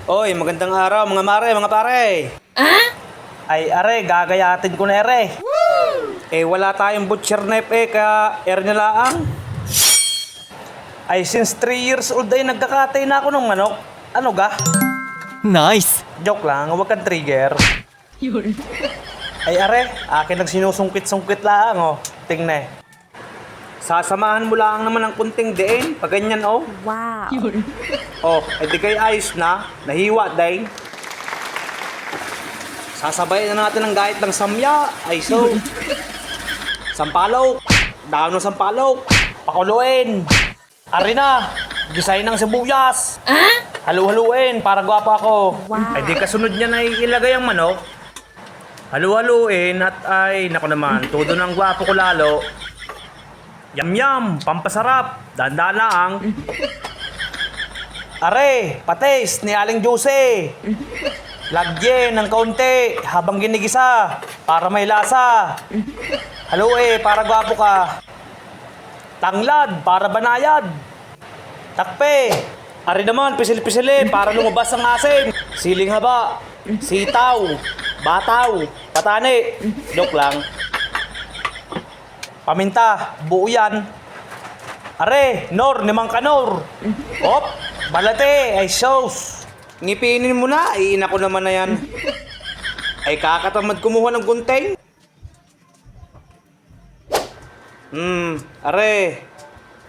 Oy, magandang araw mga mare, mga pare. Ay, are, gagayatin ko na ere. Wala tayong butcher knife kaya ere na laang. Ay, since 3 years old ay nagkakatay na ako ng manok. Ano ga? Nice! Joke lang, huwag kang trigger. Ay, are, akin ang sinusungkit-sungkit lang, oh. Tingnan. Sasamahan mo lang naman ng kunting diin, pag ganyan, oh. Wow. Oh, di kay ayos na, nahiwa dahil. Sasabay na natin ang gahit ng samya, ay so. Sampalok, dahon ng sampalok, pakuluin. Ari na, gisay ng sibuyas. Halu-haluin para gwapa ako. Wow. Ay di kasunod niya na ilagay ang manok. Halu-haluin at ay, naku naman, todo ng gwapo ko lalo. Yum-yum, pampasarap, dahan-dahan lang. Are, patis ni Aling Jose. Lagyan ng kaunti habang ginigisa para may lasa. Para gwapo ka. Tanglad para banayad. Takpe. Ari naman, pisil-pisili para lumabas ang asim. Siling haba, sitaw, bataw, patani. Joke lang. Paminta, buo yan. Are, nor, nimang kanor. Op, balate, ay sauce. Ngipinin mo na, iina ko naman na yan. Ay kakatamad kumuha ng gunting. Are,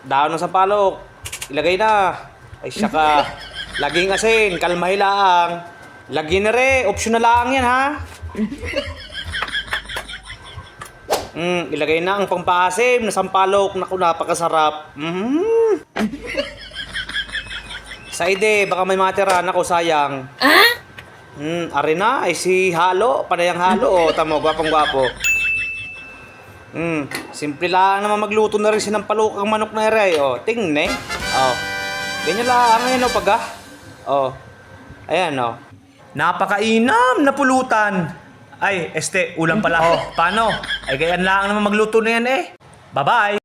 dahon ng sampalok. Ilagay na. Ay saka, laging asin, kalmahi lang. Lagyan na re, optional lang yan ha. Ilagay na ang pampasim na sampalok. Naku, napakasarap. Saide, baka may matira. Naku, sayang. Ari na, ay si Halo. Panayang Halo. O, tamo, gwapong-gwapo. Simple lang naman magluto na rin sinampalok ang manok na ere. O, tingnan. O, ganyan lang. Ngayon, o, pagka. O, ayan, o. Napakainam na pulutan. Ay, ulam pala. Oh, paano? Ay, ganyan lang naman magluto na yan eh. Bye-bye!